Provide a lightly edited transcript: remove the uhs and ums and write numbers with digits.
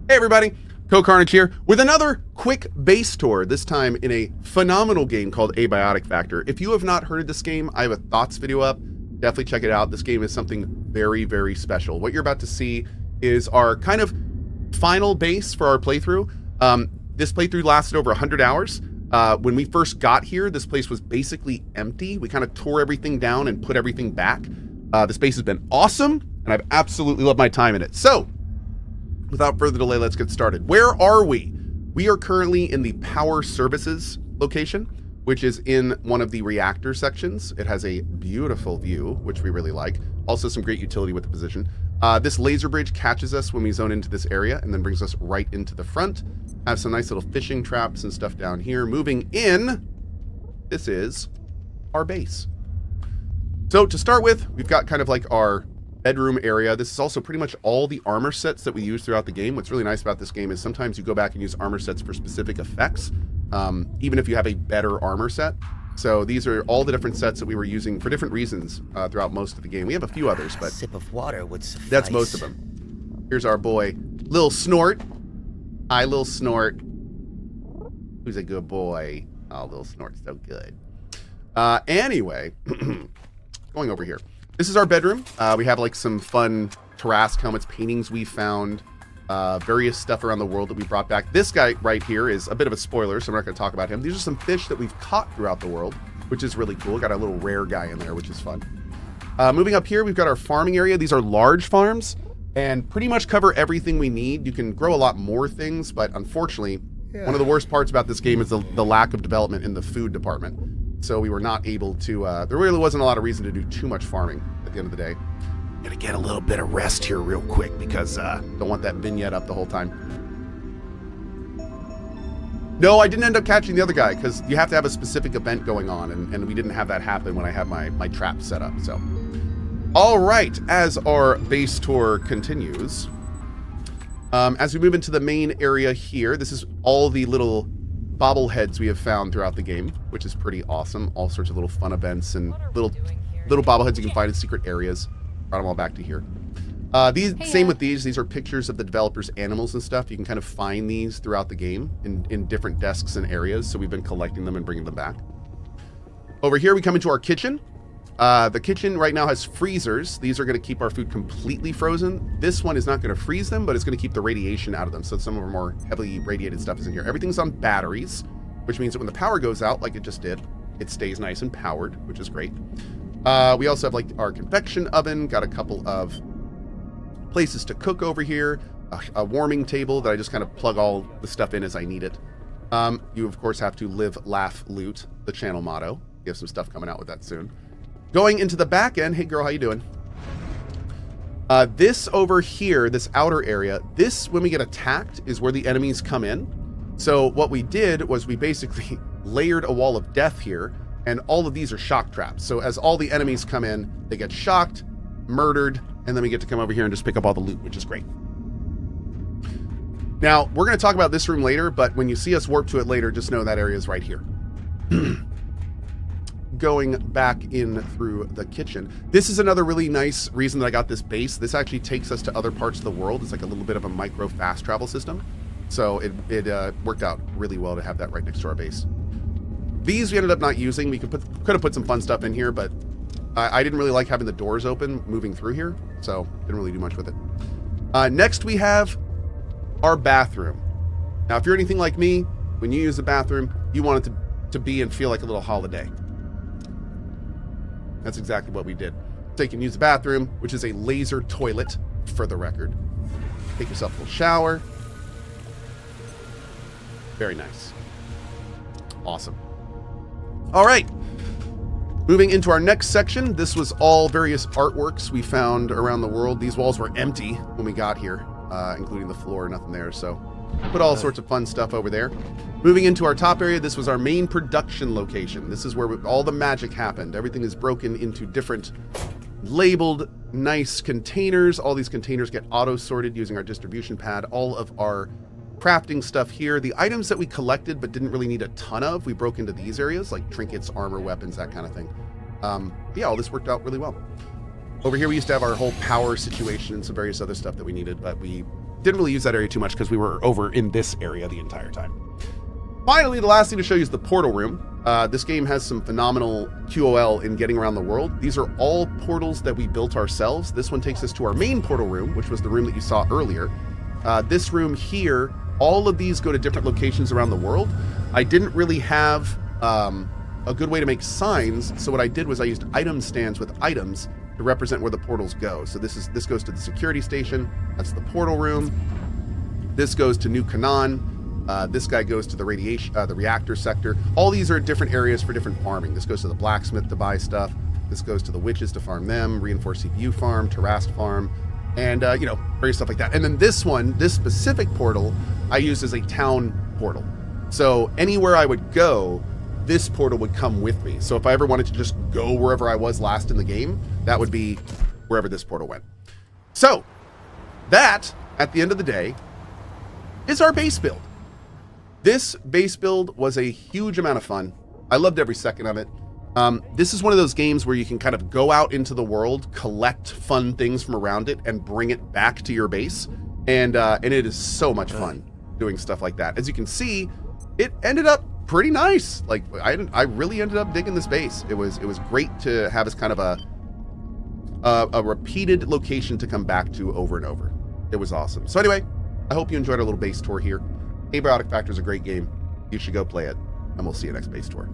Hey everybody, CohhCarnage here with another quick base tour, this time in a phenomenal game called Abiotic Factor. If you have not heard of this game, I have a thoughts video up. Definitely check it out. This game is something very, very special. What you're about to see is our kind of final base for our playthrough. This playthrough lasted over 100 hours. When we first got here, this place was basically empty. We kind of tore everything down and put everything back. This base has been awesome, and I've absolutely loved my time in it. So, without further delay, let's get started. Where are we? We are currently in the power services location, which is in one of the reactor sections. It has a beautiful view, which we really like. Also some great utility with the position. This laser bridge catches us when we zone into this area and then brings us right into the front. Have some nice little fishing traps and stuff down here. Moving in, this is our base. So to start with, we've got kind of like our bedroom area. This is also pretty much all the armor sets that we use throughout the game. What's really nice about this game is sometimes you go back and use armor sets for specific effects, even if you have a better armor set. So these are all the different sets that we were using for different reasons throughout most of the game. We have a few others, but a sip of water would suffice. That's most of them. Here's our boy, Lil Snort. Hi, Lil Snort. Who's a good boy? Oh, Lil Snort's so good. Anyway, going over here. This is our bedroom. We have like some fun Tarrasque helmets, paintings we found, various stuff around the world that we brought back. This guy right here is a bit of a spoiler, so I'm not going to talk about him. These are some fish that we've caught throughout the world, which is really cool. Got a little rare guy in there, which is fun. Moving up here, we've got our farming area. These are large farms and pretty much cover everything we need. You can grow a lot more things, but unfortunately, one of the worst parts about this game is the lack of development in the food department. So we were not able to, there really wasn't a lot of reason to do too much farming at the end of the day. Gonna get a little bit of rest here real quick because don't want that vignette up the whole time. No, I didn't end up catching the other guy because you have to have a specific event going on, and we didn't have that happen when I had my trap set up. So, all right, as our base tour continues, as we move into the main area here, this is all the little bobbleheads we have found throughout the game, which is pretty awesome. All sorts of little fun events and little bobbleheads you can find in secret areas. Brought them all back to here. Same with these. These are pictures of the developers' animals and stuff. You can kind of find these throughout the game in different desks and areas. So we've been collecting them and bringing them back. Over here, we come into our kitchen. The kitchen right now has freezers. These are going to keep our food completely frozen. This one is not going to freeze them, but it's going to keep the radiation out of them. So some of our more heavily radiated stuff is in here. Everything's on batteries, which means that when the power goes out, like it just did, it stays nice and powered, which is great. We also have like our convection oven, got a couple of places to cook over here, a warming table that I just kind of plug all the stuff in as I need it. You of course have to live, laugh, loot, the channel motto. We have some stuff coming out with that soon. Going into the back end, hey girl, how you doing? This over here, this outer area, this, when we get attacked, is where the enemies come in. So what we did was we basically layered a wall of death here, and all of these are shock traps. So as all the enemies come in, they get shocked, murdered, and then we get to come over here and just pick up all the loot, which is great. Now, we're going to talk about this room later, but when you see us warp to it later, just know that area is right here. Going back in through the kitchen. This is another really nice reason that I got this base. This actually takes us to other parts of the world. It's like a little bit of a micro fast travel system. So it worked out really well to have that right next to our base. These we ended up not using. We could have put some fun stuff in here, but I didn't really like having the doors open moving through here, so didn't really do much with it. Next we have our bathroom. Now if you're anything like me, when you use the bathroom, you want it to be and feel like a little holiday. That's exactly what we did. So you can use the bathroom, which is a laser toilet, for the record. Take yourself a little shower. Very nice. Awesome. All right. Moving into our next section. This was all various artworks we found around the world. These walls were empty when we got here, including the floor, nothing there. So put all sorts of fun stuff over there. Moving into our top area, this was our main production location. This is where all the magic happened. Everything is broken into different labeled nice containers. All these containers get auto-sorted using our distribution pad. All of our crafting stuff here. The items that we collected but didn't really need a ton of, we broke into these areas, like trinkets, armor, weapons, that kind of thing. Yeah, all this worked out really well. Over here, we used to have our whole power situation and some various other stuff that we needed, but we didn't really use that area too much because we were over in this area the entire time. Finally, the last thing to show you is the portal room. This game has some phenomenal QOL in getting around the world. These are all portals that we built ourselves. This one takes us to our main portal room, which was the room that you saw earlier. This room here, all of these go to different locations around the world. I didn't really have a good way to make signs, so what I did was I used item stands with items to represent where the portals go. So this goes to the security station. That's the portal room. This goes to New Canaan. This guy goes to the reactor sector. All these are different areas for different farming. This goes to the blacksmith to buy stuff. This goes to the witches to farm them, reinforced CPU farm, terraced farm, and various stuff like that. And then this one, this specific portal, I used as a town portal. So anywhere I would go, this portal would come with me. So if I ever wanted to just go wherever I was last in the game, that would be wherever this portal went. So that, at the end of the day, is our base build. This base build was a huge amount of fun. I loved every second of it. This is one of those games where you can kind of go out into the world, collect fun things from around it, and bring it back to your base. And it is so much fun doing stuff like that. As you can see, it ended up pretty nice. Like I really ended up digging this base. It was great to have as kind of a repeated location to come back to over and over. It was awesome. So anyway, I hope you enjoyed our little base tour here. Abiotic Factor is a great game. You should go play it, and we'll see you next base tour.